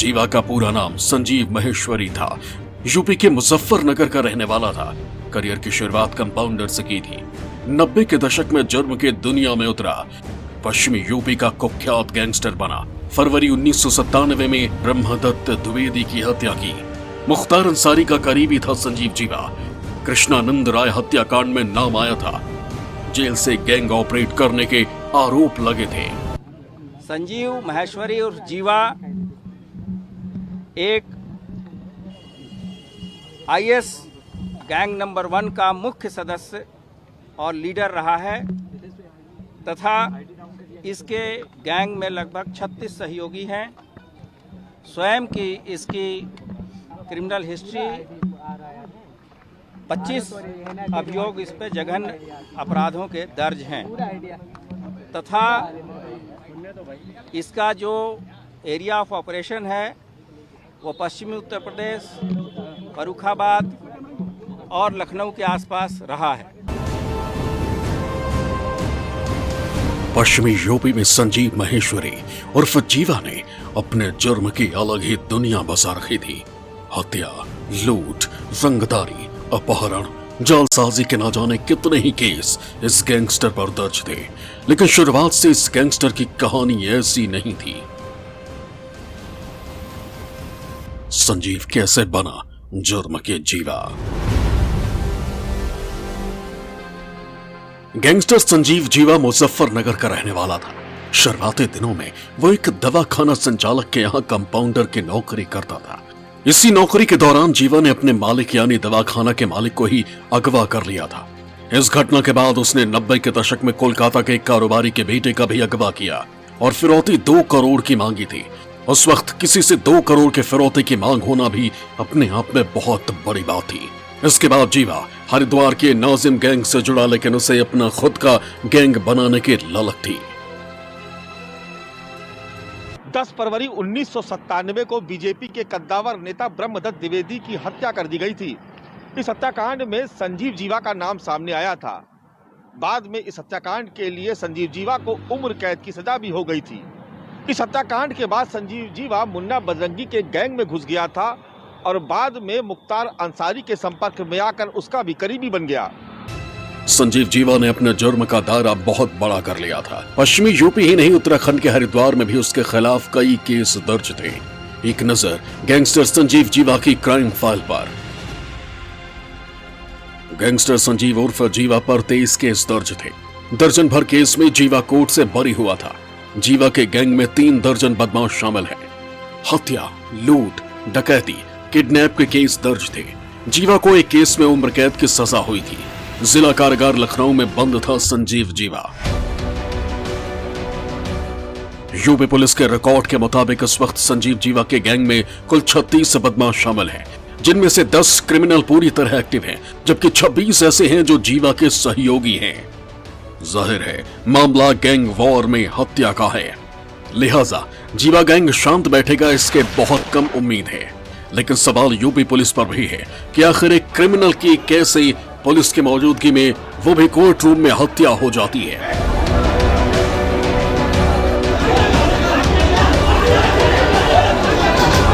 जीवा का पूरा नाम संजीव महेश्वरी था। यूपी के मुजफ्फरनगर का रहने वाला था। करियर की शुरुआत कंपाउंडर से की थी। 90 के दशक में जुर्म के दुनिया में उतरा। पश्चिमी यूपी का कुख्यात गैंगस्टर बना। फरवरी 1997 में ब्रह्मदत्त द्विवेदी की हत्या की। मुख्तार अंसारी का करीबी था संजीव जीवा। कृष्णानंद राय हत्याकांड में नाम आया था। जेल से गैंग ऑपरेट करने के आरोप लगे थे। संजीव महेश्वरी और जीवा एक आईएस गैंग नंबर 1 का मुख्य सदस्य और लीडर रहा है तथा इसके गैंग में लगभग 36 सहयोगी हैं। स्वयं की इसकी क्रिमिनल हिस्ट्री 25 अभियोग इस पे जघन्य अपराधों के दर्ज हैं तथा इसका जो एरिया ऑफ ऑपरेशन है वो पश्चिमी उत्तर प्रदेश, फर्रुखाबाद और लखनऊ के आसपास रहा है। पश्चिमी यूपी में संजीव महेश्वरी उर्फ जीवा ने अपने जुर्म की अलग ही दुनिया बसा रखी थी। हत्या, लूट, रंगदारी, अपहरण, जालसाजी के ना जाने कितने ही केस इस गैंगस्टर पर दर्ज थे। लेकिन शुरुआत से इस गैंगस्टर की कहानी ऐसी नहीं थी। संजीव कैसे बना जुर्म के जीवा? गैंगस्टर संजीव जीवा मुजफ्फरनगर का रहने वाला था। शुरुआती दिनों में वो एक दवाखाना संचालक के यहां कंपाउंडर की नौकरी करता था। इसी नौकरी के दौरान जीवा ने अपने मालिक यानी दवाखाना के मालिक को ही अगवा कर लिया था। इस घटना के बाद उसने 90 के दशक में कोलकाता के एक कारोबारी के बेटे का भी अगवा किया और फिरौती 2 करोड़ की मांगी थी। उस वक्त किसी से 2 करोड़ के फिरौती की मांग होना भी अपने आप में बहुत बड़ी बात थी। इसके बाद जीवा हरिद्वार के नाजिम गैंग से जुड़ा, लेकिन उसे अपना खुद का गैंग बनाने की ललक थी। 10 फरवरी 1997 को बीजेपी के कद्दावर नेता ब्रह्मदत्त द्विवेदी की हत्या कर दी गई थी। इस हत्याकांड में संजीव जीवा का नाम सामने आया था। बाद में इस हत्याकांड के लिए संजीव जीवा को उम्र कैद की सजा भी हो गई थी। इस हत्याकांड के बाद संजीव जीवा मुन्ना बजरंगी के गैंग में घुस गया था और बाद में मुख्तार अंसारी के संपर्क में आकर उसका भी करीबी बन गया। संजीव जीवा ने अपने जुर्म का दायरा बहुत बड़ा कर लिया था। पश्चिमी यूपी ही नहीं, उत्तराखंड के हरिद्वार में भी उसके खिलाफ कई केस दर्ज थे। एक नजर गैंगस्टर संजीव जीवा की क्राइम फाइल पर। गैंगस्टर संजीव उर्फ जीवा पर 23 केस दर्ज थे। दर्जन भर केस में जीवा कोर्ट से बरी हुआ था। जीवा के गैंग में 3 दर्जन बदमाश शामिल हैं। हत्या, लूट, डकैती, किडनैप के केस दर्ज थे। जीवा को एक केस में उम्र कैद की सजा हुई थी। जिला कारागार लखनऊ में बंद था संजीव जीवा। यूपी पुलिस के रिकॉर्ड के मुताबिक इस वक्त संजीव जीवा के गैंग में कुल 36 बदमाश शामिल हैं, जिनमें से 10 क्रिमिनल पूरी तरह एक्टिव हैं, जबकि 26 ऐसे हैं जो जीवा के सहयोगी हैं। जाहिर है मामला गैंग वॉर में हत्या का है, लिहाजा जीवा गैंग शांत बैठेगा इसके बहुत कम उम्मीद है। लेकिन सवाल यूपी पुलिस पर भी है कि आखिर एक क्रिमिनल की कैसे पुलिस की मौजूदगी में वो भी कोर्ट रूम में हत्या हो जाती है।